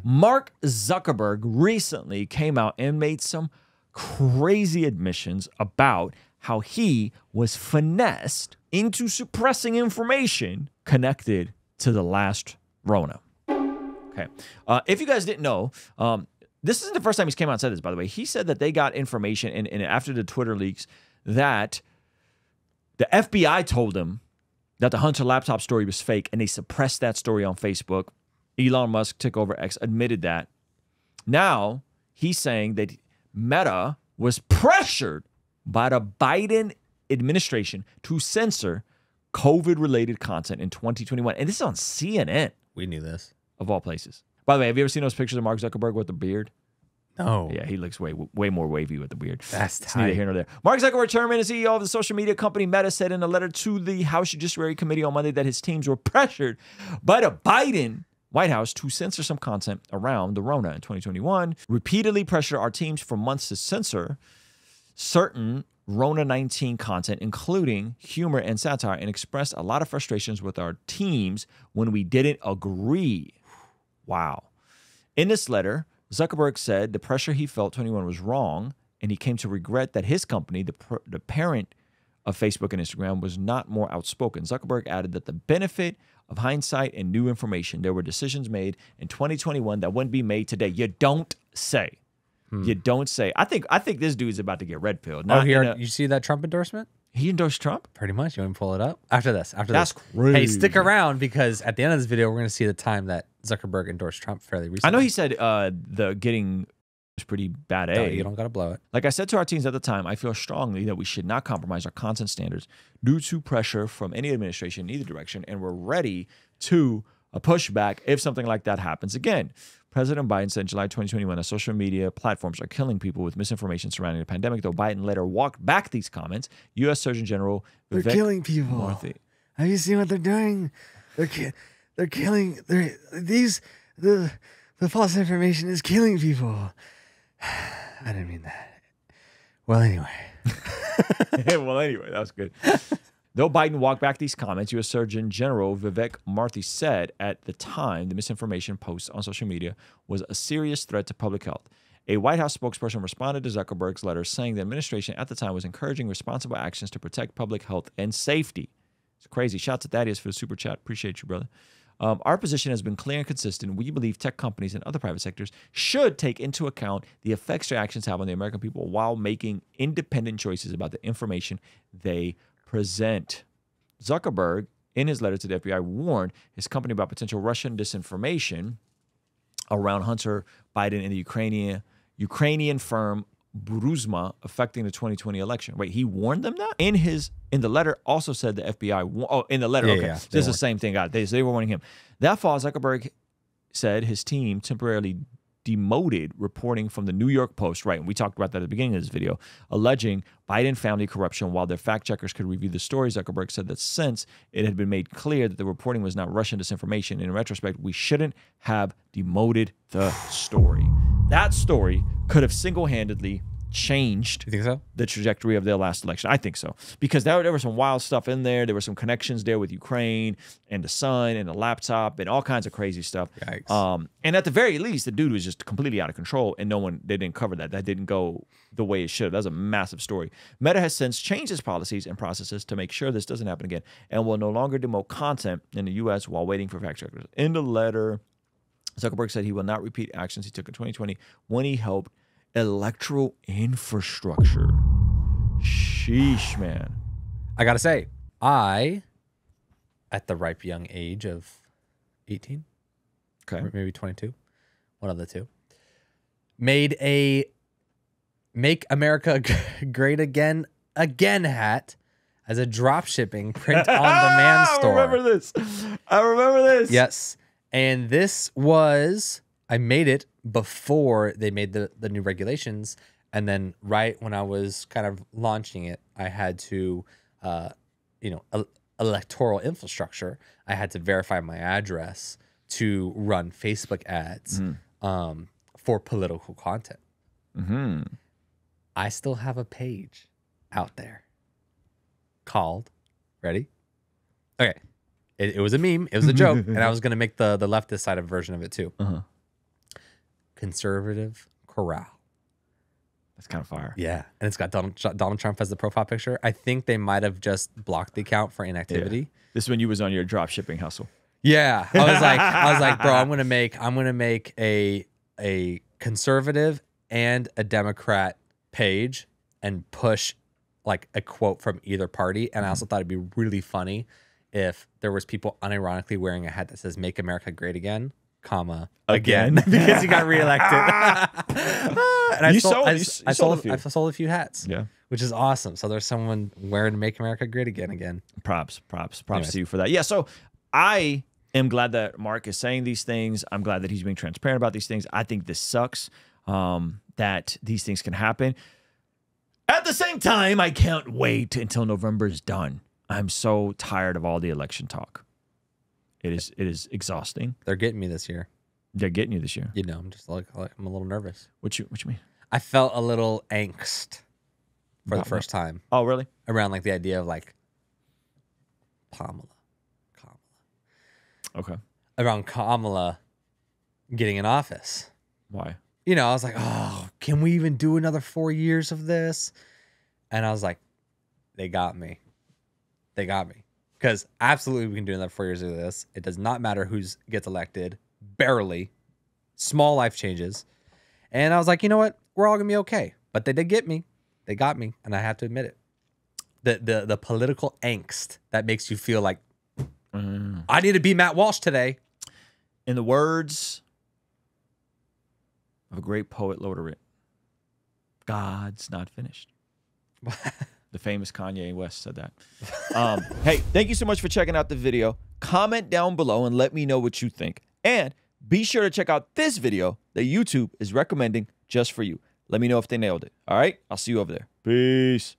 Mark Zuckerberg recently came out and made some crazy admissions about how he was finessed into suppressing information connected to the last Rona. Okay. If you guys didn't know, this isn't the first time he's came out and said this, by the way. He said that they got information, and after the Twitter leaks, that the FBI told him that the Hunter laptop story was fake, and they suppressed that story on Facebook. Elon Musk took over X, admitted that. Now, he's saying that Meta was pressured by the Biden administration to censor COVID-related content in 2021. And this is on CNN. We knew this. Of all places. By the way, have you ever seen those pictures of Mark Zuckerberg with the beard? No. Yeah, he looks way more wavy with the beard. That's It's neither tight. here nor there. Mark Zuckerberg, chairman and CEO of the social media company Meta, said in a letter to the House Judiciary Committee on Monday that his teams were pressured by the Biden White House to censor some content around the Rona in 2021. Repeatedly pressured our teams for months to censor certain Rona 19 content, including humor and satire, and expressed a lot of frustrations with our teams when we didn't agree. Wow. In this letter, Zuckerberg said the pressure he felt 21 was wrong, and he came to regret that his company, the parent of Facebook and Instagram, was not more outspoken. Zuckerberg added that the benefit of hindsight and new information, there were decisions made in 2021 that wouldn't be made today. You don't say. You don't say. I think this dude's about to get red pilled. Oh, here, you see that Trump endorsement? He endorsed Trump? Pretty much. You want me to pull it up? After this. That's crazy. Hey, stick around, because at the end of this video, we're going to see the time that Zuckerberg endorsed Trump fairly recently. I know he said the getting was pretty bad. No, you don't got to blow it. Like I said to our teams at the time, I feel strongly that we should not compromise our content standards due to pressure from any administration in either direction, and we're ready to push back if something like that happens again. President Biden said in July 2021 that social media platforms are killing people with misinformation surrounding the pandemic, though Biden later walked back these comments. U.S. Surgeon General They're Vivek killing people. Murthy. Have you seen what they're doing? They're killing. The false information is killing people. I didn't mean that. Well, anyway. Well, anyway, that was good. Though Biden walked back these comments, U.S. Surgeon General Vivek Murthy said at the time the misinformation posts on social media was a serious threat to public health. A White House spokesperson responded to Zuckerberg's letter saying the administration at the time was encouraging responsible actions to protect public health and safety. It's crazy. Shouts to Thaddeus for the super chat. Appreciate you, brother. Our position has been clear and consistent. We believe tech companies and other private sectors should take into account the effects their actions have on the American people while making independent choices about the information they present. Zuckerberg, in his letter to the FBI, warned his company about potential Russian disinformation around Hunter Biden and the Ukrainian firm Burisma affecting the 2020 election. Wait, he warned them that? In the letter also said the FBI. In the letter, okay. Yeah, This is the same thing. They were warning him. That fall, Zuckerberg said his team temporarily demoted reporting from the New York Post, right? And we talked about that at the beginning of this video, alleging Biden family corruption while their fact checkers could review the story. Zuckerberg said that since it had been made clear that the reporting was not Russian disinformation, in retrospect, we shouldn't have demoted the story. That story could have single-handedly changed You think so? the trajectory of their last election. I think so. Because there was some wild stuff in there. There were some connections there with Ukraine and the sun and the laptop and all kinds of crazy stuff. Yikes. And at the very least, the dude was just completely out of control, and they didn't cover that. That didn't go the way it should. That was a massive story. Meta has since changed its policies and processes to make sure this doesn't happen again, and will no longer demote content in the U.S. while waiting for fact checkers. In the letter, Zuckerberg said he will not repeat actions he took in 2020 when he helped electoral infrastructure. Sheesh, man. I got to say, I, at the ripe young age of 18, Okay. or maybe 22, one of the two, made a Make America Great Again hat as a drop shipping print on demand store. I remember this. I remember this. Yes. And this was, I made it before they made the new regulations. And then right when I was kind of launching it, I had to, electoral infrastructure. I had to verify my address to run Facebook ads for political content. Mm-hmm. I still have a page out there called, ready? Okay. It was a meme. It was a joke. And I was going to make the leftist side of version of it too. conservative corral. That's kind of fire. Yeah, and it's got Donald Trump as the profile picture. I think they might have just blocked the account for inactivity. Yeah. This is when you was on your drop shipping hustle. Yeah, I was like, bro, I'm gonna make a conservative and a Democrat page and push like a quote from either party. And I also thought it'd be really funny if there was people unironically wearing a hat that says "Make America Great Again," comma again, because he got reelected. And I sold a few hats. Yeah. Which is awesome. So there's someone wearing "Make America Great Again." Props to you for that. Yeah. So I am glad that Mark is saying these things. I'm glad that he's being transparent about these things. I think this sucks that these things can happen. At the same time, I can't wait until November is done. I'm so tired of all the election talk. It is exhausting. They're getting me this year. They're getting you this year. You know, I'm just like I'm a little nervous. What you mean? I felt a little angst for the first time. Oh, really? Around like the idea of like Kamala. Okay. Around Kamala getting in office. Why? You know, I was like, oh, can we even do another 4 years of this? And I was like, they got me. They got me. Because absolutely we can do another 4 years of this. It does not matter who gets elected. Barely. Small life changes. And I was like, you know what? We're all going to be okay. But they did get me. They got me. And I have to admit it. The political angst that makes you feel like, I need to be Matt Walsh today. In the words of a great poet laureate, God's not finished. The famous Kanye West said that. Hey, thank you so much for checking out the video. Comment down below and let me know what you think. And be sure to check out this video that YouTube is recommending just for you. Let me know if they nailed it. All right? I'll see you over there. Peace.